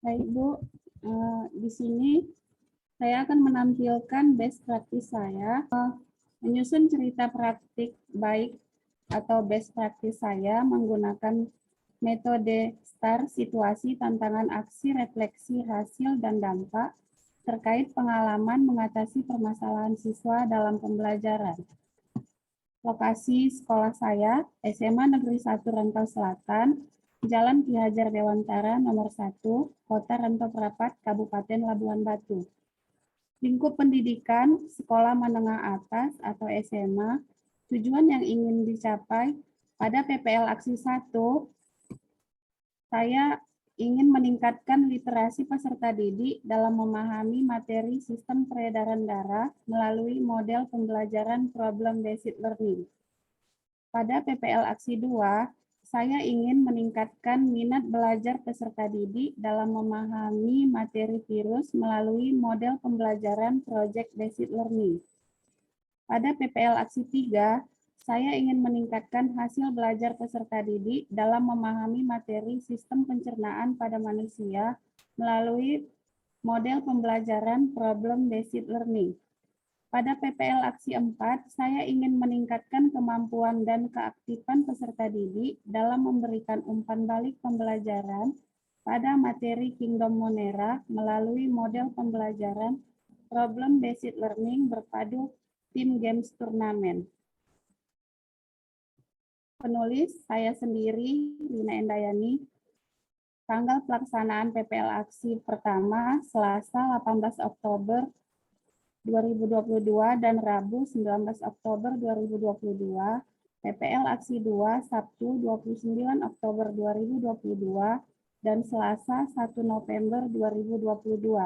Baik, Bu. Di sini saya akan menampilkan best practice saya. Menyusun cerita praktik baik atau best practice saya menggunakan metode STAR, situasi, tantangan, aksi, refleksi, hasil, dan dampak terkait pengalaman mengatasi permasalahan siswa dalam pembelajaran. Lokasi sekolah saya, SMA Negeri 1 Rantau Selatan, Jalan Ki Hajar Dewantara nomor 1, Kota Rantau Prapat, Kabupaten Labuhan Batu. Lingkup pendidikan sekolah menengah atas atau SMA, tujuan yang ingin dicapai pada PPL Aksi 1, saya ingin meningkatkan literasi peserta didik dalam memahami materi sistem peredaran darah melalui model pembelajaran problem-based learning. Pada PPL Aksi 2, saya ingin meningkatkan minat belajar peserta didik dalam memahami materi virus melalui model pembelajaran project-based learning. Pada PPL Aksi 3, saya ingin meningkatkan hasil belajar peserta didik dalam memahami materi sistem pencernaan pada manusia melalui model pembelajaran problem-based learning. Pada PPL Aksi 4, saya ingin meningkatkan kemampuan dan keaktifan peserta didik dalam memberikan umpan balik pembelajaran pada materi Kingdom Monera melalui model pembelajaran problem-based learning berpadu tim games turnamen. Penulis saya sendiri, Lina Endayani. Tanggal pelaksanaan PPL Aksi pertama, Selasa 18 Oktober 2022 dan Rabu 19 Oktober 2022, PPL Aksi 2 Sabtu 29 Oktober 2022 dan Selasa 1 November 2022.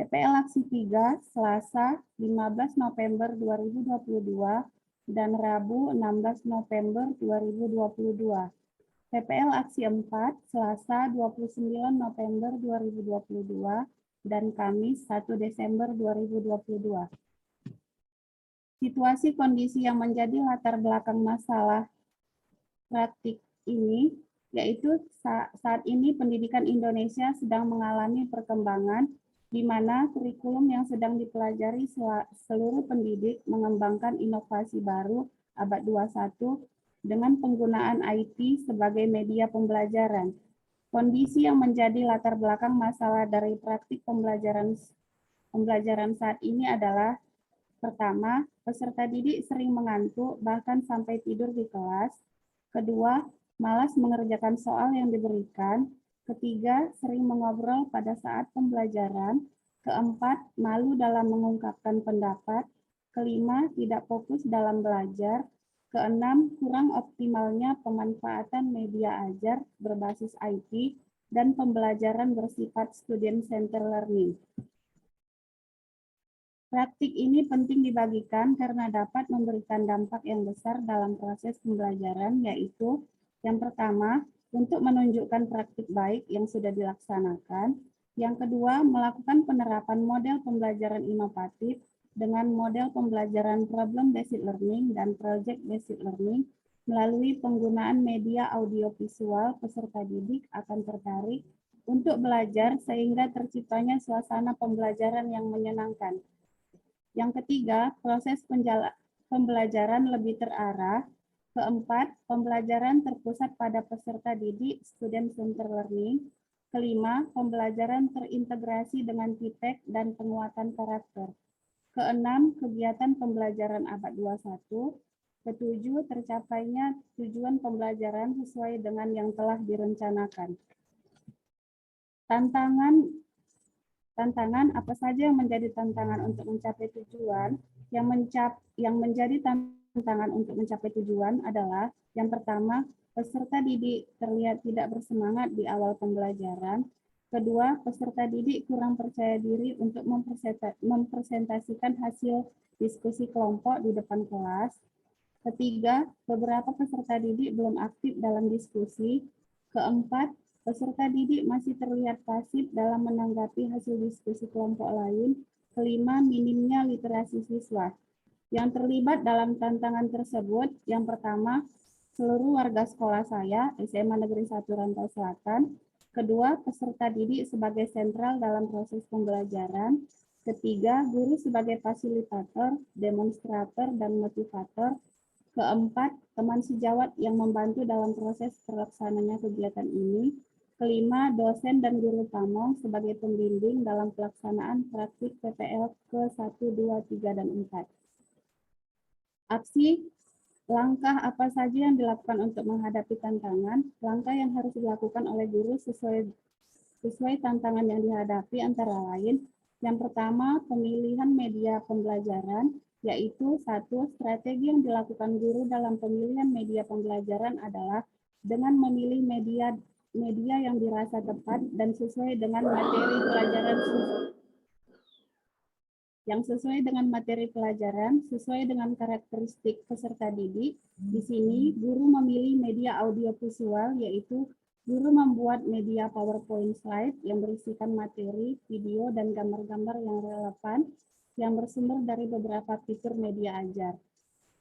PPL Aksi 3 Selasa 15 November 2022 dan Rabu 16 November 2022. PPL Aksi 4 Selasa 29 November 2022 dan Kamis 1 Desember 2022. Situasi kondisi yang menjadi latar belakang masalah praktik ini, yaitu saat ini pendidikan Indonesia sedang mengalami perkembangan di mana kurikulum yang sedang dipelajari seluruh pendidik mengembangkan inovasi baru abad 21 dengan penggunaan IT sebagai media pembelajaran. Kondisi yang menjadi latar belakang masalah dari praktik pembelajaran saat ini adalah: pertama, peserta didik sering mengantuk bahkan sampai tidur di kelas. Kedua, malas mengerjakan soal yang diberikan. Ketiga, sering mengobrol pada saat pembelajaran. Keempat, malu dalam mengungkapkan pendapat. Kelima, tidak fokus dalam belajar. Keenam, kurang optimalnya pemanfaatan media ajar berbasis IT dan pembelajaran bersifat student-centered learning. Praktik ini penting dibagikan karena dapat memberikan dampak yang besar dalam proses pembelajaran, yaitu yang pertama, untuk menunjukkan praktik baik yang sudah dilaksanakan. Yang kedua, melakukan penerapan model pembelajaran inovatif dengan model pembelajaran problem-based learning dan project-based learning. Melalui penggunaan media audiovisual, peserta didik akan tertarik untuk belajar sehingga terciptanya suasana pembelajaran yang menyenangkan. Yang ketiga, proses pembelajaran lebih terarah. Keempat, pembelajaran terpusat pada peserta didik, student-centered learning. Kelima, pembelajaran terintegrasi dengan TIPEK dan penguatan karakter. Keenam, kegiatan pembelajaran abad 21. Ketujuh, tercapainya tujuan pembelajaran sesuai dengan yang telah direncanakan. Tantangan apa saja yang menjadi tantangan untuk mencapai tujuan? Yang menjadi tantangan untuk mencapai tujuan adalah yang pertama, peserta didik terlihat tidak bersemangat di awal pembelajaran. Kedua, peserta didik kurang percaya diri untuk mempresentasikan hasil diskusi kelompok di depan kelas. Ketiga, beberapa peserta didik belum aktif dalam diskusi. Keempat, peserta didik masih terlihat pasif dalam menanggapi hasil diskusi kelompok lain. Kelima, minimnya literasi siswa. Yang terlibat dalam tantangan tersebut, yang pertama, seluruh warga sekolah saya, SMA Negeri 1 Rantau Selatan, Kedua, peserta didik sebagai sentral dalam proses pembelajaran. Ketiga, guru sebagai fasilitator, demonstrator, dan motivator. Keempat, teman sejawat yang membantu dalam proses pelaksananya kegiatan ini. Kelima, dosen dan guru pamong sebagai pembimbing dalam pelaksanaan praktik PPL ke-1, 2, 3, dan 4. Aksi langkah apa saja yang dilakukan untuk menghadapi tantangan? Langkah yang harus dilakukan oleh guru sesuai tantangan yang dihadapi antara lain. Yang pertama, pemilihan media pembelajaran, yaitu satu, strategi yang dilakukan guru dalam pemilihan media pembelajaran adalah dengan memilih media yang dirasa tepat dan sesuai dengan materi pelajaran sesuai dengan karakteristik peserta didik. Di sini, guru memilih media audiovisual, yaitu guru membuat media PowerPoint slide yang berisikan materi, video, dan gambar-gambar yang relevan yang bersumber dari beberapa fitur media ajar.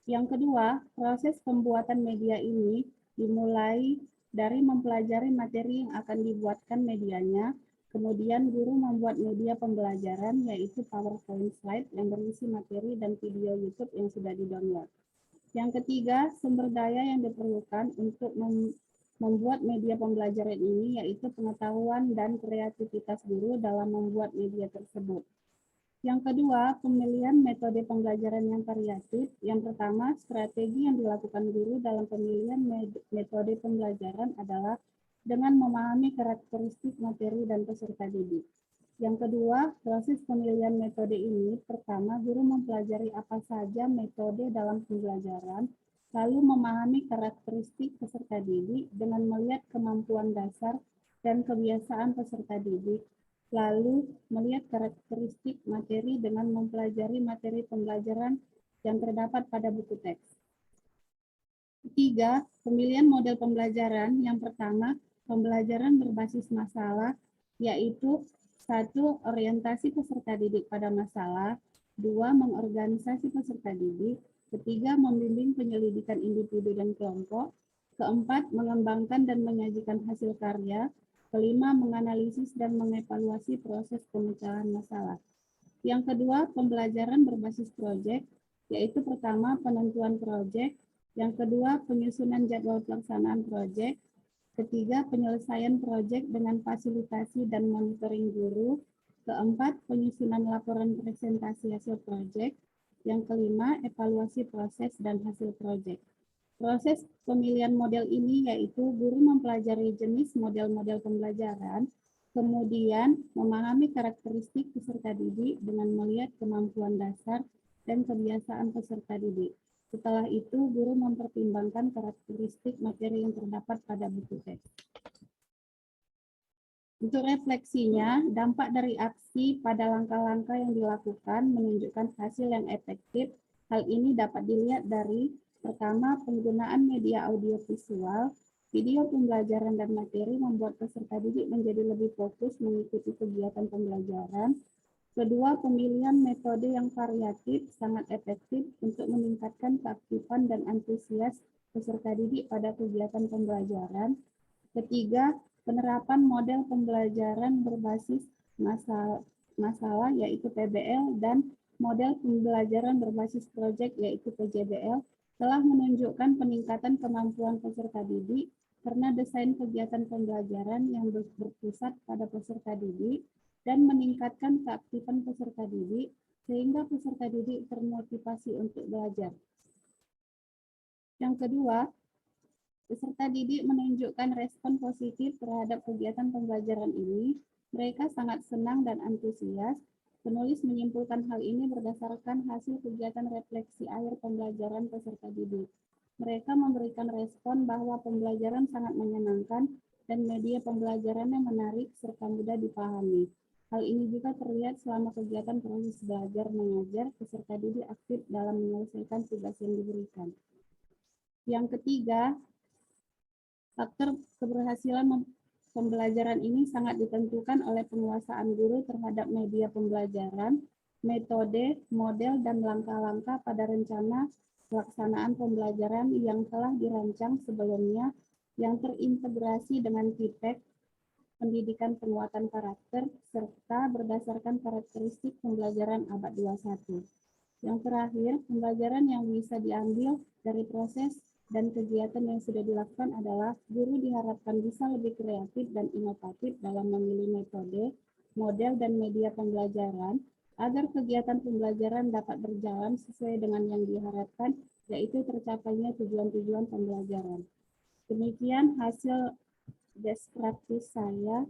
Yang kedua, proses pembuatan media ini dimulai dari mempelajari materi yang akan dibuatkan medianya. Kemudian guru membuat media pembelajaran, yaitu PowerPoint slide yang berisi materi dan video YouTube yang sudah di-download. Yang ketiga, sumber daya yang diperlukan untuk membuat media pembelajaran ini, yaitu pengetahuan dan kreativitas guru dalam membuat media tersebut. Yang kedua, pemilihan metode pembelajaran yang variatif. Yang pertama, strategi yang dilakukan guru dalam pemilihan metode pembelajaran adalah dengan memahami karakteristik materi dan peserta didik. Yang kedua, proses pemilihan metode ini, pertama, guru mempelajari apa saja metode dalam pembelajaran, lalu memahami karakteristik peserta didik dengan melihat kemampuan dasar dan kebiasaan peserta didik, lalu melihat karakteristik materi dengan mempelajari materi pembelajaran yang terdapat pada buku teks. Ketiga, pemilihan model pembelajaran. Yang pertama, pembelajaran berbasis masalah, yaitu satu, orientasi peserta didik pada masalah, dua, mengorganisasi peserta didik, ketiga, membimbing penyelidikan individu dan kelompok, keempat, mengembangkan dan menyajikan hasil karya, kelima, menganalisis dan mengevaluasi proses pemecahan masalah. Yang kedua, pembelajaran berbasis proyek, yaitu pertama, penentuan proyek, yang kedua, penyusunan jadwal pelaksanaan proyek, ketiga, penyelesaian proyek dengan fasilitasi dan monitoring guru, keempat, penyusunan laporan presentasi hasil proyek, yang kelima, evaluasi proses dan hasil proyek. Proses pemilihan model ini yaitu guru mempelajari jenis model-model pembelajaran, kemudian memahami karakteristik peserta didik dengan melihat kemampuan dasar dan kebiasaan peserta didik. Setelah itu, guru mempertimbangkan karakteristik materi yang terdapat pada buku teks. Untuk refleksinya, dampak dari aksi pada langkah-langkah yang dilakukan menunjukkan hasil yang efektif. Hal ini dapat dilihat dari pertama, penggunaan media audiovisual, video pembelajaran dan materi membuat peserta didik menjadi lebih fokus mengikuti kegiatan pembelajaran. Kedua, pemilihan metode yang variatif sangat efektif untuk meningkatkan keaktifan dan antusias peserta didik pada kegiatan pembelajaran. Ketiga, penerapan model pembelajaran berbasis masalah yaitu PBL dan model pembelajaran berbasis proyek yaitu PJBL telah menunjukkan peningkatan kemampuan peserta didik karena desain kegiatan pembelajaran yang berpusat pada peserta didik dan meningkatkan keaktifan peserta didik sehingga peserta didik termotivasi untuk belajar. Yang kedua, peserta didik menunjukkan respon positif terhadap kegiatan pembelajaran ini. Mereka sangat senang dan antusias. Penulis menyimpulkan hal ini berdasarkan hasil kegiatan refleksi akhir pembelajaran peserta didik. Mereka memberikan respon bahwa pembelajaran sangat menyenangkan dan media pembelajarannya menarik serta mudah dipahami. Hal ini juga terlihat selama kegiatan proses belajar mengajar, peserta didik aktif dalam menyelesaikan tugas yang diberikan. Yang ketiga, faktor keberhasilan pembelajaran ini sangat ditentukan oleh penguasaan guru terhadap media pembelajaran, metode, model, dan langkah-langkah pada rencana pelaksanaan pembelajaran yang telah dirancang sebelumnya yang terintegrasi dengan feedback pendidikan penguatan karakter, serta berdasarkan karakteristik pembelajaran abad 21. Yang terakhir, pembelajaran yang bisa diambil dari proses dan kegiatan yang sudah dilakukan adalah guru diharapkan bisa lebih kreatif dan inovatif dalam memilih metode, model, dan media pembelajaran agar kegiatan pembelajaran dapat berjalan sesuai dengan yang diharapkan, yaitu tercapainya tujuan-tujuan pembelajaran. Demikian hasil best practice saya